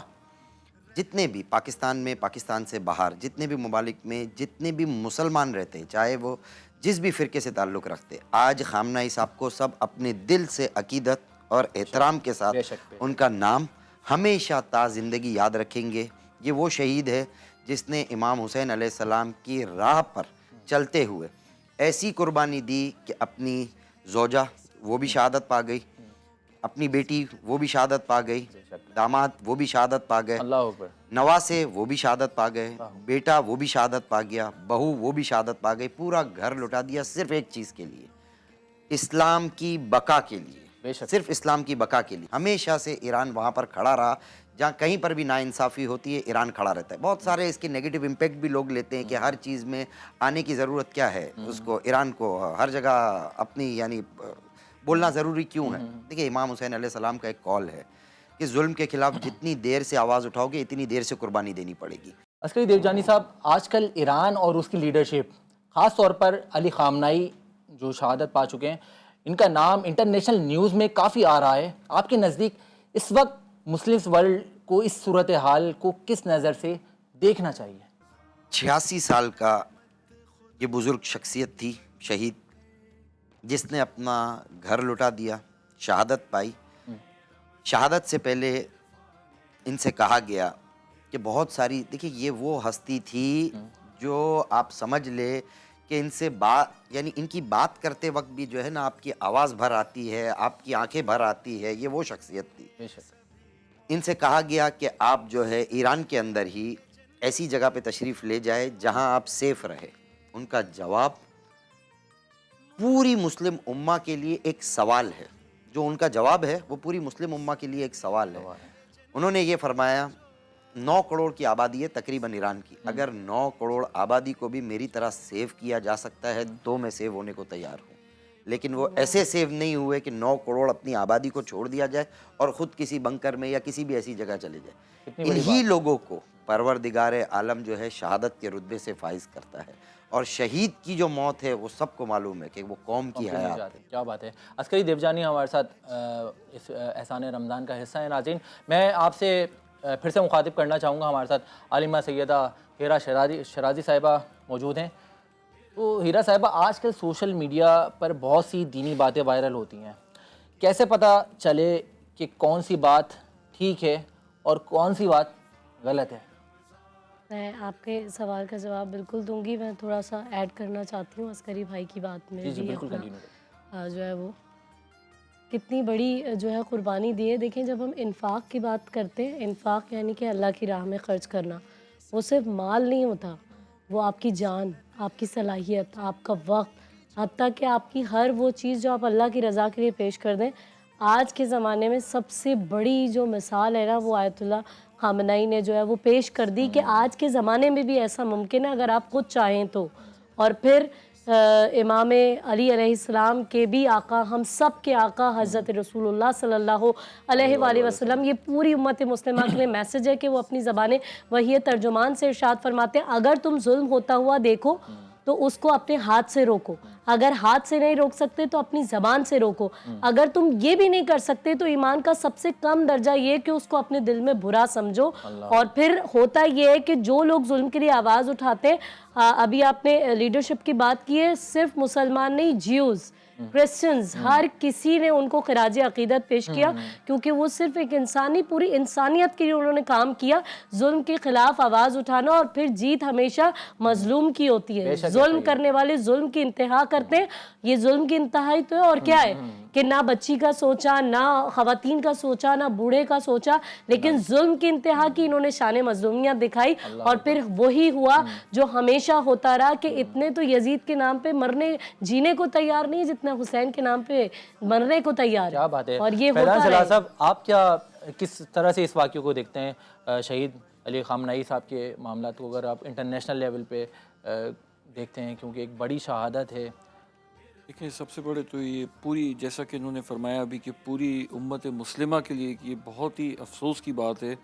جتنے بھی پاکستان میں, پاکستان سے باہر جتنے بھی ممالک میں جتنے بھی مسلمان رہتے ہیں, چاہے وہ جس بھی فرقے سے تعلق رکھتے, آج خامنائی صاحب کو سب اپنے دل سے عقیدت اور احترام کے ساتھ ان کا نام ہمیشہ تا زندگی یاد رکھیں گے. یہ وہ شہید ہے جس نے امام حسین علیہ السلام کی راہ پر چلتے ہوئے ایسی قربانی دی کہ اپنی زوجہ وہ بھی شہادت پا گئی, اپنی بیٹی وہ بھی شہادت پا گئی, داماد وہ بھی شہادت پا گئے, اللہ اکبر, نواسے وہ بھی شہادت پا گئے, بیٹا وہ بھی شہادت پا گیا, بہو وہ بھی شہادت پا گئی. پورا گھر لٹا دیا صرف ایک چیز کے لیے, اسلام کی بقا کے لیے, صرف اسلام کی بقا کے لیے. ہمیشہ سے ایران وہاں پر کھڑا رہا, جہاں کہیں پر بھی ناانصافی ہوتی ہے ایران کھڑا رہتا ہے. بہت سارے اس کے نیگیٹو امپیکٹ بھی لوگ لیتے ہیں کہ ہر چیز میں آنے کی ضرورت کیا ہے, اس کو ایران کو ہر جگہ اپنی یعنی بولنا ضروری کیوں ہے. دیکھیے, امام حسین علیہ السلام کا ایک کال ہے کہ ظلم کے خلاف جتنی دیر سے آواز اٹھاؤ گے اتنی دیر سے قربانی دینی پڑے گی. عسکری دیوجانی صاحب, آج کل ایران اور اس کی لیڈرشپ خاص طور پر علی خامنائی جو شہادت پا چکے ہیں, ان کا نام انٹرنیشنل نیوز میں کافی آ رہا ہے. آپ کے نزدیک اس وقت مسلم ورلڈ کو اس صورتحال کو کس نظر سے دیکھنا چاہیے؟ 86 سال کا یہ بزرگ شخصیت تھی شہید، جس نے اپنا گھر لٹا دیا، شہادت پائی. شہادت سے پہلے ان سے کہا گیا کہ بہت ساری، دیکھیے یہ وہ ہستی تھی جو آپ سمجھ لے کہ ان سے بات، یعنی ان کی بات کرتے وقت بھی جو ہے نا آپ کی آواز بھر آتی ہے، آپ کی آنکھیں بھر آتی ہے. یہ وہ شخصیت تھی. بے شک. ان سے کہا گیا کہ آپ جو ہے ایران کے اندر ہی ایسی جگہ پہ تشریف لے جائے جہاں آپ سیف رہے. ان کا جواب پوری مسلم امہ کے لیے ایک سوال ہے. جو ان کا جواب ہے وہ پوری مسلم امہ کے لیے ایک سوال ہے. انہوں نے یہ فرمایا 9 کروڑ کی آبادی ہے تقریباً ایران کی، اگر 9 کروڑ آبادی کو بھی میری طرح سیو کیا جا سکتا ہے تو میں سیو ہونے کو تیار ہوں. لیکن وہ ایسے سیو نہیں ہوئے کہ 9 کروڑ اپنی آبادی کو چھوڑ دیا جائے اور خود کسی بنکر میں یا کسی بھی ایسی جگہ چلے جائے. انہی لوگوں کو پروردگار عالم جو ہے شہادت کے رتبے سے فائز کرتا ہے. اور شہید کی جو موت ہے وہ سب کو معلوم ہے کہ وہ قوم کی حیات ہے. کیا بات ہے. عسکری دیوجانی ہمارے ساتھ اس احسان رمضان کا حصہ ہے. ناظرین، میں آپ سے پھر سے مخاطب کرنا چاہوں گا، ہمارے ساتھ عالمہ سیدہ ہیرا شرازی صاحبہ موجود ہیں. تو ہیرا صاحبہ، آج کل سوشل میڈیا پر بہت سی دینی باتیں وائرل ہوتی ہیں. کیسے پتہ چلے کہ کون سی بات ٹھیک ہے اور کون سی بات غلط ہے؟ میں آپ کے سوال کا جواب بالکل دوں گی. میں تھوڑا سا ایڈ کرنا چاہتی ہوں عسکری بھائی کی بات میں. جی بالکل اپنا جو ہے وہ کتنی بڑی جو ہے قربانی دی ہے. دیکھیں، جب ہم انفاق کی بات کرتے ہیں، انفاق یعنی کہ اللہ کی راہ میں خرچ کرنا، وہ صرف مال نہیں ہوتا، وہ آپ کی جان، آپ کی صلاحیت، آپ کا وقت، حتیٰ کہ آپ کی ہر وہ چیز جو آپ اللہ کی رضا کے لیے پیش کر دیں. آج کے زمانے میں سب سے بڑی جو مثال ہے نا، وہ آیت اللہ خامنائی نے جو ہے وہ پیش کر دی کہ آج کے زمانے میں بھی ایسا ممکن ہے اگر آپ خود چاہیں تو. اور پھر امام علی علیہ السلام کے بھی آقا، ہم سب کے آقا حضرت رسول اللہ صلی اللہ علیہ وآلہ وسلم، یہ پوری امت مسلمہ کے لیے میسج ہے کہ وہ اپنی زبان وحی ترجمان سے ارشاد فرماتے ہیں، اگر تم ظلم ہوتا ہوا دیکھو تو اس کو اپنے ہاتھ سے روکو. اگر ہاتھ سے نہیں روک سکتے تو اپنی زبان سے روکو. اگر تم یہ بھی نہیں کر سکتے تو ایمان کا سب سے کم درجہ یہ کہ اس کو اپنے دل میں برا سمجھو. اور پھر ہوتا یہ ہے کہ جو لوگ ظلم کے لیے آواز اٹھاتے، ابھی آپ نے لیڈرشپ کی بات کی ہے، صرف مسلمان نہیں، جیوز، کرسچنز، ہر کسی نے ان کو خراج عقیدت پیش کیا، کیونکہ وہ صرف ایک انسانی، پوری انسانیت کے لیے انہوں نے کام کیا. ظلم کے خلاف آواز اٹھانا، اور پھر جیت ہمیشہ مظلوم کی ہوتی ہے. ظلم کرنے والے ظلم کی انتہا کرتے ہیں. یہ ظلم کی انتہائی تو ہے. اور کیا ہے کہ نہ بچی کا سوچا، نہ خواتین کا سوچا، نہ بوڑھے کا سوچا، لیکن ظلم کی انتہا کی انہوں نے شان مظلومیت دکھائی. اور پھر وہی ہوا جو ہمیشہ ہوتا رہا کہ اتنے تو یزید کے نام پہ جینے کو تیار نہیں جتنا حسین کے نام پہ مرنے کو تیار ہے. کیا بات ہے. اور یہ فیضان ہوتا صلاح ہے. صاحب، آپ کیا کس طرح سے اس واقعے کو دیکھتے ہیں؟ شہید علی خامنائی صاحب کے معاملات کو اگر آپ انٹرنیشنل لیول پہ دیکھتے ہیں، کیونکہ ایک بڑی شہادت ہے. دیکھیں، سب سے بڑے تو یہ پوری، جیسا کہ انہوں نے فرمایا ابھی، کہ پوری امت مسلمہ کے لیے یہ بہت ہی افسوس کی بات ہے،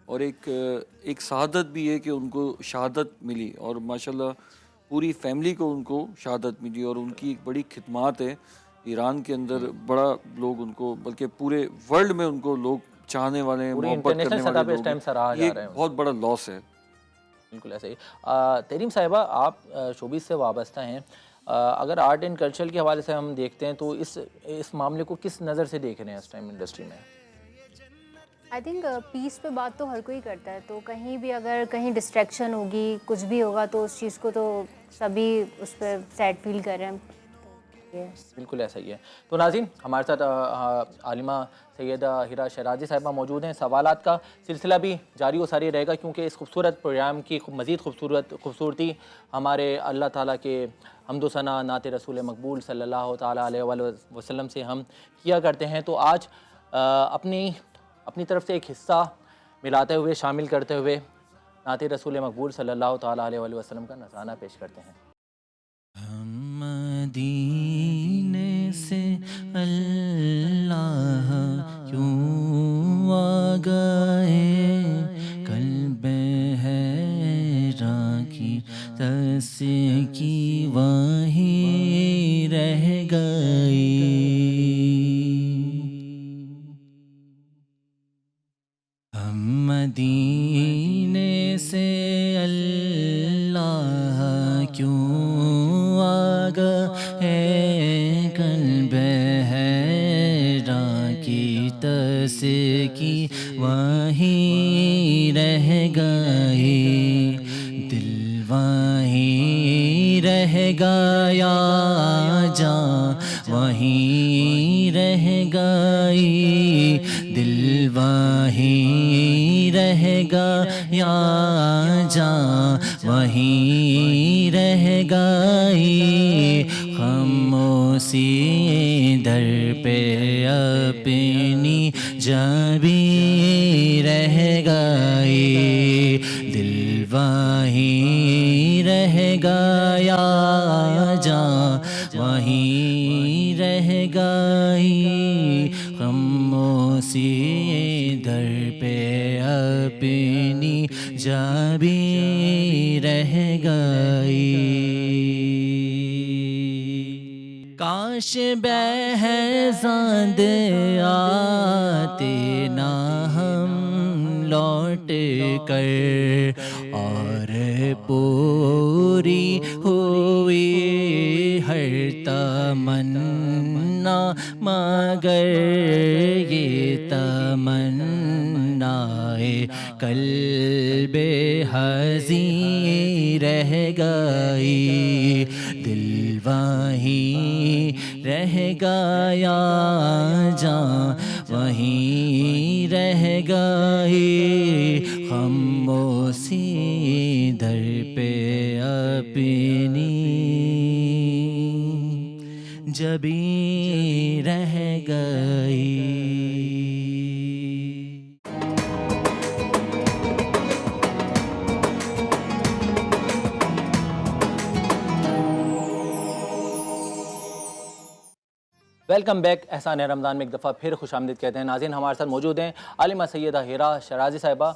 اور ایک سعادت بھی ہے کہ ان کو شہادت ملی، اور ماشاءاللہ پوری فیملی کو ان کو شہادت ملی. اور ان کی ایک بڑی خدمات ہے ایران کے اندر. بڑا لوگ ان کو، بلکہ پورے ورلڈ میں ان کو لوگ چاہنے والے ہیں، محبت کرنے والے لوگ ہیں. یہ ایک بہت بڑا لاس ہے. بالکل ایسا ہی. تریم صاحبہ، آپ شوبز سے وابستہ ہیں. اگر آرٹ اینڈ کلچر کے حوالے سے ہم دیکھتے ہیں تو اس معاملے کو کس نظر سے دیکھ رہے ہیں اس ٹائم انڈسٹری میں؟ آئی تھنک پیس پہ بات تو ہر کوئی کرتا ہے، تو کہیں بھی اگر کہیں ڈسٹریکشن ہوگی، کچھ بھی ہوگا، تو اس چیز کو تو سبھی اس پہ سیڈ فیل کر رہے ہیں. بالکل ایسا ہی ہے. تو ناظرین، ہمارے ساتھ عالمہ سیدہ ہیرا شرازی صاحبہ موجود ہیں. سوالات کا سلسلہ بھی جاری و ساری رہے گا، کیونکہ اس خوبصورت پروگرام کی مزید خوبصورتی ہمارے اللہ تعالیٰ کے حمد و ثنا، نعت رسول مقبول صلی اللہ تعالیٰ علیہ وآلہ وسلم سے ہم کیا کرتے ہیں. تو آج اپنی طرف سے ایک حصہ ملاتے ہوئے، شامل کرتے ہوئے نعت رسول مقبول صلی اللہ تعالیٰ علیہ وآلہ وسلم کا نذرانہ پیش کرتے ہیں. ہم مدینے سے اللہ کیوں آ گئے، قلب حیران کی تسکی وہیں رہ گئی. ہم ہے قلب حیران کی تسکی وہیں رہ گئی، دل وہیں رہ گیا، جان وہیں رہ گئی، دل وہیں رہ گیا، جان وہیں رہ گئی، خاموشی در پہ اپنی جان بھی رہ گئی، دل وہیں رہ گیا، جان وہیں رہ گئی، خاموشی در پہ اپنی جان بھی رہ گئی۔ کاش بہزاد آتے نہ ہم لوٹ کر، اور پوری ہوئی ہر تمنا، مگر یہ تمنا قلب حزین رہ گئی، دل وہیں رہ گیا، جان وہیں رہ گئی، خاموشی در پہ اپنی جبیں رہ گئی۔ ویلکم بیک، احسان رمضان میں ایک دفعہ پھر خوش آمدید کہتے ہیں۔ ناظرین، ہمارے ساتھ موجود ہیں عالمہ سیدہ ہیرا شرازی صاحبہ۔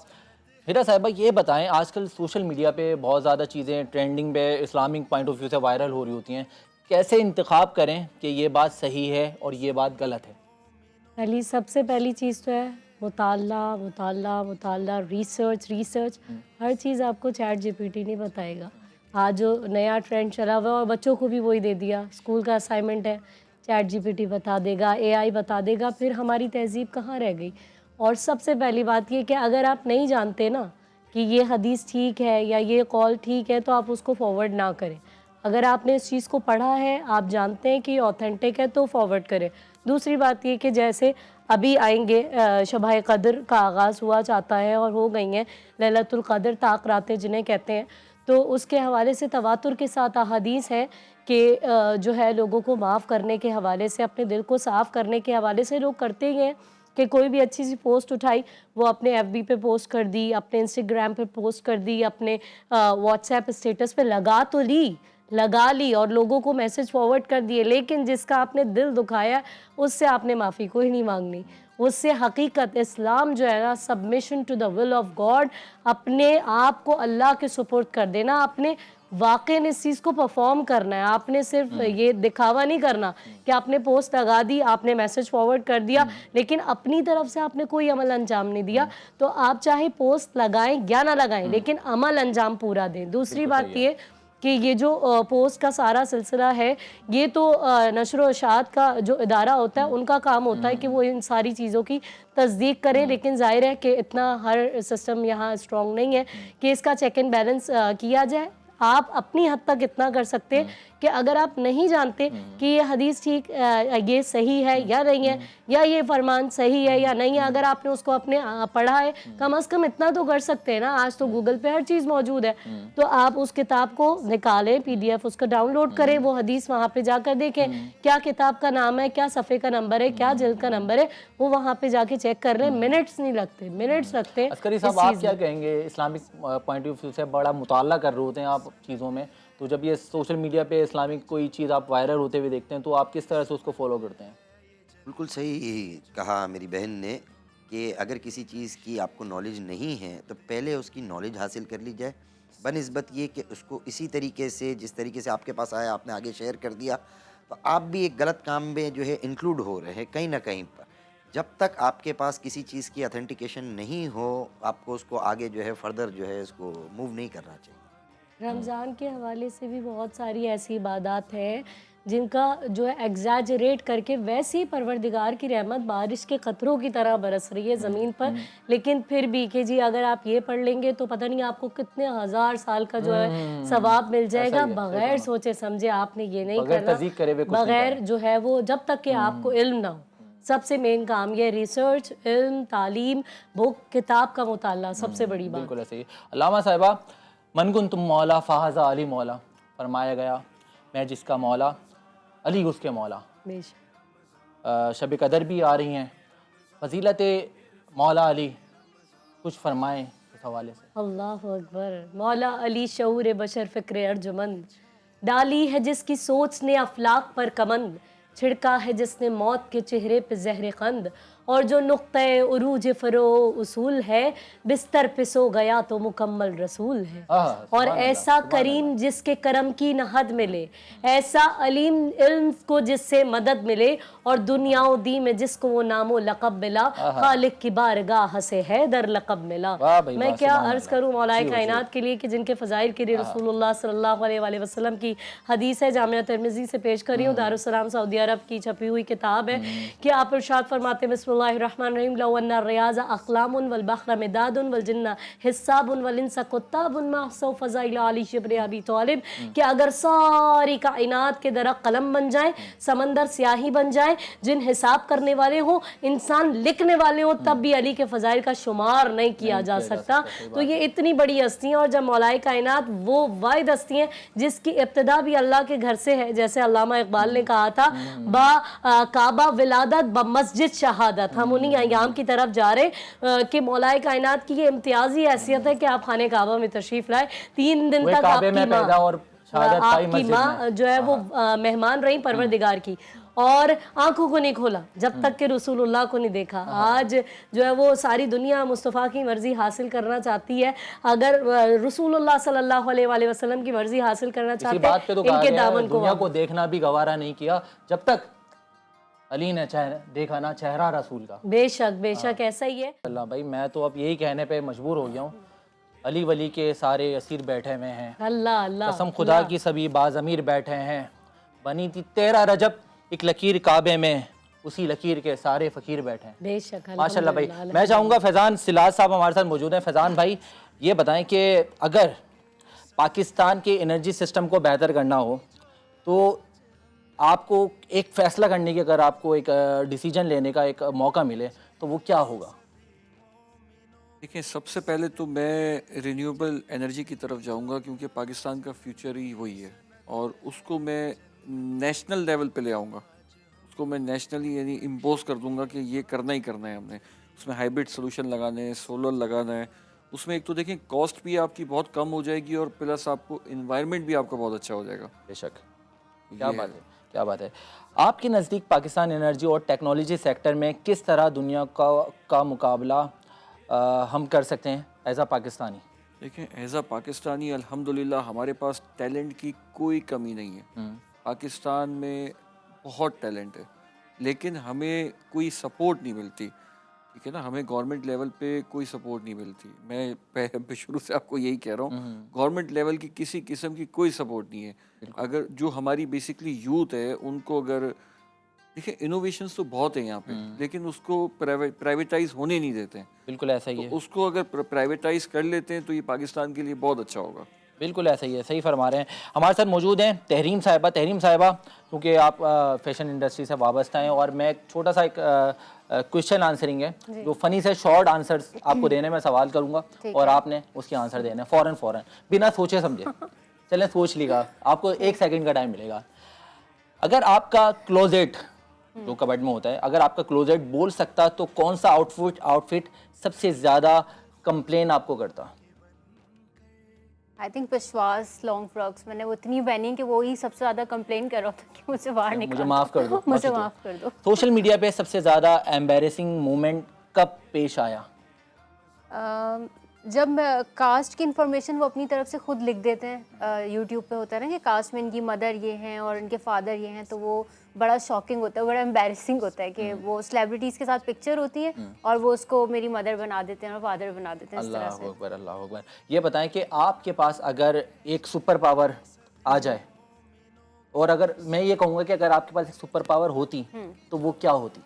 ہیرا صاحبہ، یہ بتائیں، آج کل سوشل میڈیا پہ بہت زیادہ چیزیں ٹرینڈنگ پہ اسلامک پوائنٹ آف ویو سے وائرل ہو رہی ہوتی ہیں، کیسے انتخاب کریں کہ یہ بات صحیح ہے اور یہ بات غلط ہے؟ سب سے پہلی چیز تو ہے مطالعہ، مطالعہ، مطالعہ، ریسرچ۔ ہر چیز آپ کو چیٹ جی پی ٹی نہیں بتائے گا۔ آج جو نیا ٹرینڈ چلا ہوا ہے، اور بچوں کو بھی وہی دے دیا، اسکول کا اسائنمنٹ ہے، چیٹ جی پی ٹی بتا دے گا، اے آئی بتا دے گا، پھر ہماری تہذیب کہاں رہ گئی؟ اور سب سے پہلی بات یہ کہ اگر آپ نہیں جانتے نا کہ یہ حدیث ٹھیک ہے یا یہ قول ٹھیک ہے، تو آپ اس کو فارورڈ نہ کریں۔ اگر آپ نے اس چیز کو پڑھا ہے، آپ جانتے ہیں کہ یہ اوتھینٹک ہے، تو فارورڈ کریں۔ دوسری بات یہ کہ جیسے ابھی آئیں گے شبہ قدر کا آغاز ہوا جاتا ہے اور ہو گئی ہیں لیلۃ القدر، طاق راتیں جنہیں کہتے ہیں، تو اس کے حوالے سے تواتر کے ساتھ احادیث ہے کہ جو ہے لوگوں کو معاف کرنے کے حوالے سے، اپنے دل کو صاف کرنے کے حوالے سے لوگ کرتے ہی ہیں کہ کوئی بھی اچھی سی پوسٹ اٹھائی، وہ اپنے ایف بی پہ پوسٹ کر دی، اپنے انسٹاگرام پہ پوسٹ کر دی، اپنے واٹس ایپ اسٹیٹس پہ لگا لی اور لوگوں کو میسج فارورڈ کر دیے، لیکن جس کا آپ نے دل دکھایا اس سے آپ نے معافی کوئی نہیں مانگنی۔ اس سے حقیقت اسلام جو ہے نا، submission to the will of God, اپنے آپ کو اللہ کے سپرد کر دینا، اپنے واقع اس چیز کو پرفارم کرنا ہے۔ آپ نے صرف یہ دکھاوا نہیں کرنا کہ آپ نے پوسٹ لگا دی، آپ نے میسج فارورڈ کر دیا، لیکن اپنی طرف سے آپ نے کوئی عمل انجام نہیں دیا۔ تو آپ چاہے پوسٹ لگائیں یا نہ لگائیں، لیکن عمل انجام پورا دیں۔ دوسری بات یہ کہ یہ جو پوسٹ کا سارا سلسلہ ہے، یہ تو نشر و اشاعت کا جو ادارہ ہوتا ہے ان کا کام ہوتا ہے کہ وہ ان ساری چیزوں کی تصدیق کریں، لیکن ظاہر ہے کہ اتنا ہر سسٹم یہاں اسٹرانگ نہیں ہے کہ اس کا چیک اینڈ بیلنس کیا جائے۔ آپ اپنی حد تک اتنا کر سکتے ہیں کہ اگر آپ نہیں جانتے کہ یہ حدیث ٹھیک یہ صحیح ہے یا نہیں ہے، یا یہ فرمان صحیح ہے یا نہیں ہے، اگر آپ نے اس کو اپنے پڑھا ہے، کم از کم اتنا تو کر سکتے ہیں نا۔ آج تو گوگل پہ ہر چیز موجود ہے، تو آپ اس کتاب کو نکالیں، پی ڈی ایف اس کا ڈاؤن لوڈ کریں، وہ حدیث وہاں پہ جا کر دیکھیں کیا کتاب کا نام ہے، کیا صفحے کا نمبر ہے، کیا جلد کا نمبر ہے، وہ وہاں پہ جا کے چیک کر لیں۔ منٹس نہیں لگتے، منٹس لگتے ہیں۔ عسکری صاحب، آپ کیا کہیں گے؟ اسلامک پوائنٹ آف ویو سے بڑا مطالعہ کر رہے ہوتے ہیں آپ چیزوں میں، تو جب یہ سوشل میڈیا پہ اسلامک کوئی چیز آپ وائرل ہوتے ہوئے دیکھتے ہیں تو آپ کس طرح سے اس کو فالو کرتے ہیں؟ بالکل صحیح کہا میری بہن نے کہ اگر کسی چیز کی آپ کو نالج نہیں ہے تو پہلے اس کی نالج حاصل کر لی جائے، بنسبت یہ کہ اس کو اسی طریقے سے جس طریقے سے آپ کے پاس آیا آپ نے آگے شیئر کر دیا، تو آپ بھی ایک غلط کام میں جو ہے انکلوڈ ہو رہے ہیں کہیں نہ کہیں پر۔ جب تک آپ کے پاس کسی چیز کی اتھینٹیکیشن نہیں ہو، آپ کو اس کو آگے جو ہے فردر جو ہے اس کو موو نہیں کرنا چاہیے۔ رمضان کے حوالے سے بھی بہت ساری ایسی عبادات ہیں جن کا جو ہے ایگزیجریٹ کر کے ویسے ہی پروردگار کی رحمت بارش کے قطروں کی طرح برس رہی ہے زمین پر، لیکن پھر بھی کہ جی اگر آپ یہ پڑھ لیں گے تو پتہ نہیں آپ کو کتنے ہزار سال کا جو ہے ثواب مل جائے گا، بغیر سوچے سمجھے آپ نے یہ نہیں کرنا، بغیر جو ہے وہ جب تک کہ آپ کو علم نہ ہو۔ سب سے مین کام یہ ریسرچ، علم، تعلیم، بک، کتاب کا مطالعہ سب سے بڑی بات۔ بالکل ایسے ہی۔ علامہ صاحبہ، من کنتم مولا فہذا علی مولا، فرمایا گیا میں جس کا مولا علی اس کے مولا۔ بے شک۔ شب قدر بھی آ رہی ہیں، فضیلت مولا علی کچھ فرمائیں اس حوالے سے۔ اللہ اکبر۔ مولا علی شعور بشر فکر ارجمند، ڈالی ہے جس کی سوچ نے افلاک پر کمند، چھڑکا ہے جس نے موت کے چہرے پہ زہر قند، اور جو نقطۂ عروج فرو اصول ہے، بستر پہ سو گیا تو مکمل رسول ہے۔ اور ایسا کریم جس کے کرم کی نہ حد ملے، ایسا علیم علم کو جس سے مدد ملے، اور دنیا و دی میں جس کو وہ نام و لقب ملا، خالق کی بارگاہ سے حیدر لقب ملا۔ میں کیا عرض کروں مولا کائنات کے لیے کہ جن کے فضائل کے لیے رسول اللہ صلی اللہ علیہ وآلہ وسلم کی حدیث ہے، جامعہ ترمذی سے پیش کر رہی ہوں، دارالسلام سعودی عرب کی چھپی ہوئی کتاب ہے، کہ آپ ارشاد فرماتے ہیں بسم اللہ الرحمن الرحیم، لو ان الریاض اقلام والبحر مداد والجن حساب والانس کتاب ما احصوا فضائل علی شبر ابی طالب، کہ اگر ساری کائنات کے درخت قلم بن جائیں، سمندر سیاہی بن جائیں، جن حساب کرنے والے ہوں، انسان لکھنے والے ہوں، تب بھی علی کے فضائل کا شمار نہیں کیا جا سکتا۔ تو یہ اتنی بڑی ہستی ہیں، اور جب مولا کائنات وہ واحد ہستی ہیں جس کی ابتدا بھی اللہ کے گھر سے ہے، جیسے علامہ اقبال نے کہا تھا با کعبہ ولادت بمسجد شہادت، ہم انہی ایام کی طرف جا رہے کہ مولا کائنات کی یہ امتیازی حیثیت ہے کہ آپ خانہ کعبہ میں تشریف لائے، 3 دن تک آپ کی ماں جو ہے وہ مہمان رہی پروردگار کی، اور آنکھوں کو نہیں کھولا جب تک کہ رسول اللہ کو نہیں دیکھا۔ آج جو ہے وہ ساری دنیا مصطفیٰ کی مرضی حاصل کرنا چاہتی ہے، اگر رسول اللہ صلی اللہ علیہ وآلہ وسلم کی مرضی حاصل کرنا چاہتے ہیں، ان کے دامن کو دنیا کو دیکھنا بھی گوارا نہیں کیا جب تک علی نے دیکھا نا چہرہ رسول کا۔ بے شک بے شک ایسا ہی ہے۔ اللہ بھائی، میں تو اب یہی کہنے پہ مجبور ہو گیا ہوں، علی ولی کے سارے اسیر بیٹھے ہوئے ہیں، اللہ اللہ قسم خدا کی سبھی بازمیر بیٹھے ہیں، بنی تھی 13 رجب ایک لکیر کعبے میں، اسی لکیر کے سارے فقیر بیٹھے ہیں۔ بے شک ماشاءاللہ بھائی۔ میں چاہوں گا فیضان سلاج صاحب ہمارے ساتھ موجود ہیں۔ فیضان بھائی یہ بتائیں کہ اگر پاکستان کے انرجی سسٹم کو بہتر کرنا ہو تو آپ کو ایک فیصلہ کرنے کی، اگر آپ کو ایک ڈیسیجن لینے کا ایک موقع ملے تو وہ کیا ہوگا؟ دیکھیں، سب سے پہلے تو میں رینیوبل انرجی کی طرف جاؤں گا، کیونکہ پاکستان کا فیوچر ہی وہی ہے، اور اس کو میں نیشنل لیول پہ لے آؤں گا، اس کو میں نیشنلی یعنی امپوز کر دوں گا کہ یہ کرنا ہی کرنا ہے ہم نے۔ اس میں ہائبرڈ سولوشن لگانے ہیں، سولر لگانا ہے، اس میں ایک تو دیکھیں کاسٹ بھی آپ کی بہت کم ہو جائے گی، اور پلس آپ کو انوائرمنٹ بھی آپ کا بہت اچھا ہو جائے گا۔ بے شک، کیا بات ہے، کیا بات ہے۔ آپ کے نزدیک پاکستان انرجی اور ٹیکنالوجی سیکٹر میں کس طرح دنیا کا مقابلہ ہم کر سکتے ہیں ایز اے پاکستانی؟ دیکھیں، ایز اے پاکستانی الحمدللہ ہمارے پاس ٹیلنٹ کی کوئی کمی نہیں ہے، پاکستان میں بہت ٹیلنٹ ہے، لیکن ہمیں کوئی سپورٹ نہیں ملتی، ٹھیک ہے نا، ہمیں گورنمنٹ لیول پہ کوئی سپورٹ نہیں ملتی۔ میں شروع سے آپ کو یہی کہہ رہا ہوں، گورنمنٹ لیول کی کسی قسم کی کوئی سپورٹ نہیں ہے۔ اگر جو ہماری بیسکلی یوتھ ہے ان کو اگر دیکھیں، انوویشنز تو بہت ہیں یہاں پہ، لیکن اس کو پرائیویٹائز ہونے نہیں دیتے ہیں۔ بالکل ایسا ہی ہے، اس کو اگر پرائیویٹائز کر لیتے ہیں تو یہ پاکستان کے لیے بہت اچھا ہوگا۔ بالکل ایسا ہی ہے، صحیح فرما رہے ہیں۔ ہمارے ساتھ موجود ہیں تحریم صاحبہ۔ تحریم صاحبہ، کیونکہ آپ فیشن انڈسٹری سے وابستہ ہیں، اور میں ایک چھوٹا سا ایک کوشچن آنسرنگ ہے جو فنی سے شارٹ آنسرز آپ کو دینے میں سوال کروں گا، اور آپ نے اس کے آنسر دینے فوراً بنا سوچے سمجھے۔ چلیں سوچ لی گا، آپ کو 1 سیکنڈ کا ٹائم ملے گا۔ اگر آپ کا کلوزیٹ جو کبڈ میں ہوتا ہے، اگر آپ کا کلوزیٹ بول سکتا تو کون سا آؤٹ فٹ سب سے زیادہ کمپلین آپ کو کرتا؟ آئی تھنک پشواس لانگ فراکس، میں نے وہ اتنی پہنی کہ وہی سب سے زیادہ کمپلین کر رہا تھا کہ مجھے باہر نکال، مجھے معاف کر دو، مجھے معاف کر دو۔ سوشل میڈیا پہ سب سے زیادہ ایمبیرسنگ مومنٹ کب پیش آیا؟ جب کاسٹ کی انفارمیشن وہ اپنی طرف سے خود لکھ دیتے ہیں، یوٹیوب پہ ہوتا ہے نا کہ کاسٹ میں ان کی مدر یہ ہیں اور ان کے فادر یہ ہیں، تو وہ بڑا شاکنگ ہوتا ہے، بڑا امبیرسنگ ہوتا ہے کہ وہ سیلیبریٹیز کے ساتھ پکچر ہوتی ہے اور وہ اس کو میری مدر بنا دیتے ہیں اور فادر بنا دیتے ہیں، اس طرح سے۔ اللہ اکبر، اللہ اکبر۔ یہ بتائیں کہ آپ کے پاس اگر ایک سپر پاور آ جائے اور اگر میں یہ کہوں گا کہ اگر آپ کے پاس ایک سپر پاور ہوتی تو وہ کیا ہوتی؟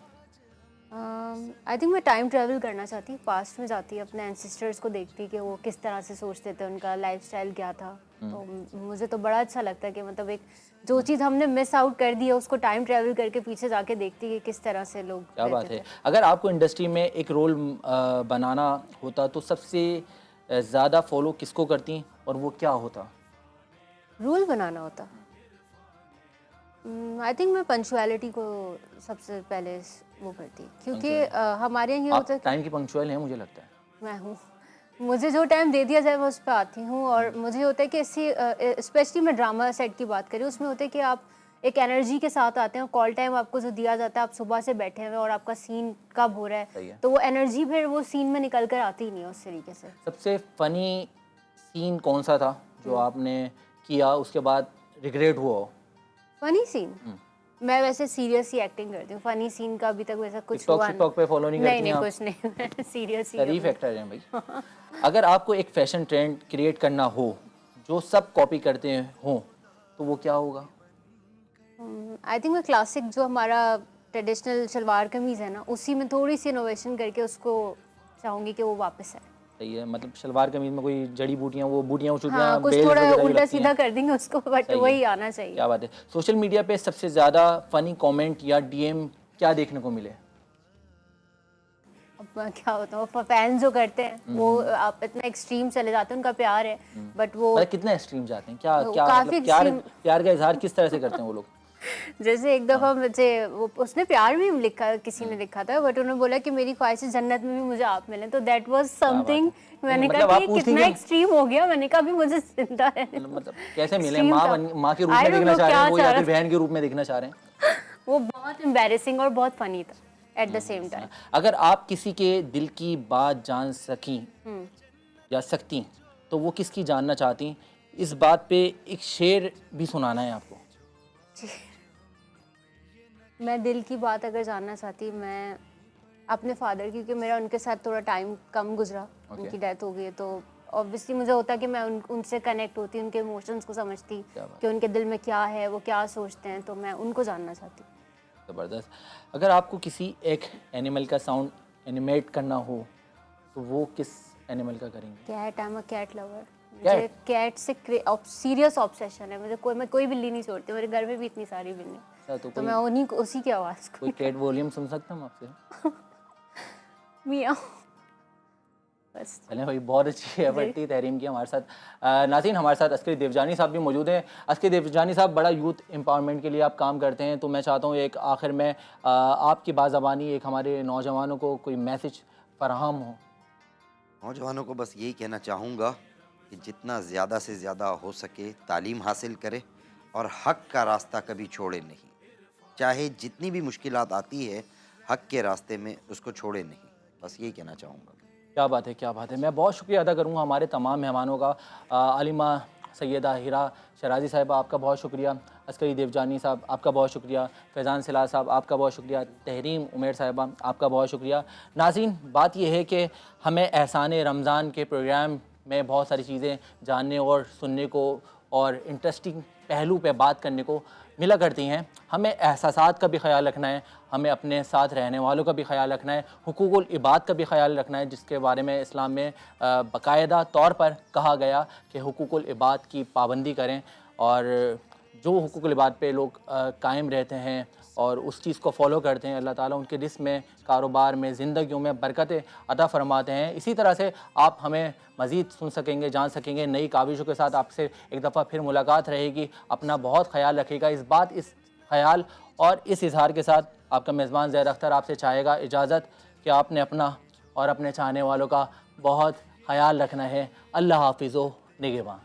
آئی تھنک میں ٹائم ٹریول کرنا چاہتی، پاسٹ میں جاتی، اپنے اینسسٹرس کو دیکھتی کہ وہ کس طرح سے سوچتے تھے، ان کا لائف اسٹائل کیا تھا. تو مجھے تو بڑا اچھا لگتا ہے کہ مطلب ایک جو چیز ہم نے مس آؤٹ کر دی ہے اس کو ٹائم ٹریول کر کے پیچھے جا کے دیکھتی کہ کس طرح سے لوگ کیا بات ہے. اگر آپ کو انڈسٹری میں ایک رول بنانا ہوتا تو سب سے زیادہ فالو کس کو کرتی اور وہ کیا ہوتا؟ رول بنانا ہوتا، آئی تھنک میں پنکچویلٹی کو سب سے پہلے وہ کرتی، کیونکہ ہمارے یہاں یہ آپ ہوتا ہے ٹائم کی پنکچوئل ہیں مجھے لگتا ہے. میں ہوں، مجھے جو ٹائم دے دیا جائے میں اس پہ آتی ہوں. اور مجھے ہوتا ہے کہ اسپیشلی میں ڈرامہ سیٹ کی بات کری، اس میں ہوتا ہے کہ آپ ایک انرجی کے ساتھ آتے ہیں، کال ٹائم آپ کو جو دیا جاتا ہے، آپ صبح سے بیٹھے ہوئے اور آپ کا سین کب ہو رہا ہے، تو وہ انرجی پھر وہ سین میں نکل کر آتی ہی نہیں ہے اس طریقے سے. سب سے فنی سین کون سا تھا جو آپ نے کیا اس کے بعد ریگریٹ ہوا ہو؟ فنی سین میں ویسے سیریس ہی ایکٹنگ کرتی ہوں، فنی سین کا ابھی تک ویسا کچھ ہوا ٹک ٹاک پہ فالو نہیں کرتی ہیں آپ؟ کچھ نہیں، سیریس ہی. شریف ایکٹر ہیں بھائی. اگر آپ کو ایک فیشن ٹرینڈ کریٹ کرنا ہو جو سب کاپی کرتے ہوں تو وہ کیا ہوگا؟ آئی تھنک میں کلاسک جو ہمارا ٹریڈیشنل شلوار قمیض ہے نا، اسی میں تھوڑی سی انوویشن کر کے اس کو چاہوں گی کہ وہ واپس آئے. صحیح ہے، مطلب شلوار قمیض میں کوئی جڑی بوٹیاں، وہ بوٹیاں ہاں کچھ بیلز تھوڑا وغیرہ جو الٹا لگتی سیدھا ہیں. کر دیں گے اس کو، بٹ وہی آنا چاہیے. کیا بات ہے. سوشل میڈیا پہ سب سے زیادہ فنی کامنٹ یا ڈی ایم کیا دیکھنے کو ملے؟ اب کیا ہوتا ہے، فینس جو کرتے ہیں وہ آپ اتنا ایکسٹریم چلے جاتے ہیں، ان کا پیار ہے بٹ وہ مطلب کتنا ایکسٹریم جاتے ہیں؟ کیا کیا کافی مطلب پیار کا اظہار کس طرح سے کرتے ہیں وہ لوگ؟ جیسے ایک دفعہ مجھے اس نے پیار بھی لکھا، کسی نے لکھا تھا، بٹ انہوں نے بولا کہ میری خواہش ہے جنت میں بھی مجھے آپ ملیں، تو دیٹ واز سم تھنگ. میں نے کہا کہ کتنا ایکسٹریم ہو گیا، میں نے کہا ابھی مجھے زندہ رہنے دو. مطلب کیسے ملیں؟ ماں کے روپ میں دیکھنا چاہ رہے ہیں وہ یا پھر بہن کے روپ میں دیکھنا چاہ رہے ہیں؟ وہ بہت امبیرسنگ اور بہت فنی تھا ایٹ دا سیم ٹائم. اگر آپ کسی کے دل کی بات جان سکیں یا سکتی تو وہ کس کی جاننا چاہتی؟ اس بات پہ ایک شعر بھی سنانا ہے آپ کو. میں دل کی بات اگر جاننا چاہتی، میں اپنے فادر، کیونکہ میرا ان کے ساتھ تھوڑا ٹائم کم گزرا، ان کی ڈیتھ ہو گئی، تو اوبویسلی مجھے ہوتا کہ میں ان سے کنیکٹ ہوتی، ان کے ایموشنس کو سمجھتی کہ ان کے دل میں کیا ہے، وہ کیا سوچتے ہیں، تو میں ان کو جاننا چاہتی. زبردست. اگر آپ کو کسی ایک اینیمل کا ساؤنڈ اینیمیٹ کرنا ہو تو وہ کس اینیمل کا کریں گے؟ Cat, I am a cat lover. مجھے کیٹ سے سیریس آبسیشن ہے، میں کوئی بلی نہیں چھوڑتی، میرے گھر میں بھی اتنی ساری بلی، تو میں اسی کی آواز کو. کوئی کیٹ والیوم سن سکتا ہوں آپ سے؟ میاں. چلیں بھائی، بہت اچھی ایفرٹ تھی، تحریم کی ہمارے ساتھ. ناظرین، ہمارے ساتھ عسکری دیوجانی صاحب بھی موجود ہیں. عسکری دیوجانی صاحب، بڑا یوتھ امپاورمنٹ کے لیے آپ کام کرتے ہیں، تو میں چاہتا ہوں ایک آخر میں آپ کی بازبانی ایک ہمارے نوجوانوں کو کوئی میسج فراہم ہو. نوجوانوں کو بس یہی کہنا چاہوں گا کہ جتنا زیادہ سے زیادہ ہو سکے تعلیم حاصل کرے اور حق کا راستہ کبھی چھوڑے نہیں. چاہے جتنی بھی مشکلات آتی ہے، حق کے راستے میں اس کو چھوڑے نہیں. بس یہی کہنا چاہوں گا. کیا بات ہے، کیا بات ہے. میں بہت شکریہ ادا کروں گا ہمارے تمام مہمانوں کا. عالمہ سیدہ ہیرا شرازی صاحبہ، آپ کا بہت شکریہ. عسکری دیوجانی صاحب، آپ کا بہت شکریہ. فیضان سلاح صاحب، آپ کا بہت شکریہ. تحریم عمیر صاحبہ، آپ کا بہت شکریہ. ناظرین، بات یہ ہے کہ ہمیں احسان رمضان کے پروگرام میں بہت ساری چیزیں جاننے اور سننے کو اور انٹرسٹنگ پہلو پہ بات کرنے کو ملا کرتی ہیں. ہمیں احساسات کا بھی خیال رکھنا ہے، ہمیں اپنے ساتھ رہنے والوں کا بھی خیال رکھنا ہے، حقوق العباد کا بھی خیال رکھنا ہے، جس کے بارے میں اسلام میں باقاعدہ طور پر کہا گیا کہ حقوق العباد کی پابندی کریں. اور جو حقوق العباد پہ لوگ قائم رہتے ہیں اور اس چیز کو فالو کرتے ہیں، اللہ تعالیٰ ان کے رزق میں، کاروبار میں، زندگیوں میں برکتیں عطا فرماتے ہیں. اسی طرح سے آپ ہمیں مزید سن سکیں گے، جان سکیں گے. نئی کاوشوں کے ساتھ آپ سے ایک دفعہ پھر ملاقات رہے گی. اپنا بہت خیال رکھیے گا. اس خیال اور اس اظہار کے ساتھ آپ کا میزبان زید اختر آپ سے چاہے گا اجازت کہ آپ نے اپنا اور اپنے چاہنے والوں کا بہت خیال رکھنا ہے. اللہ حافظ و نگہباں.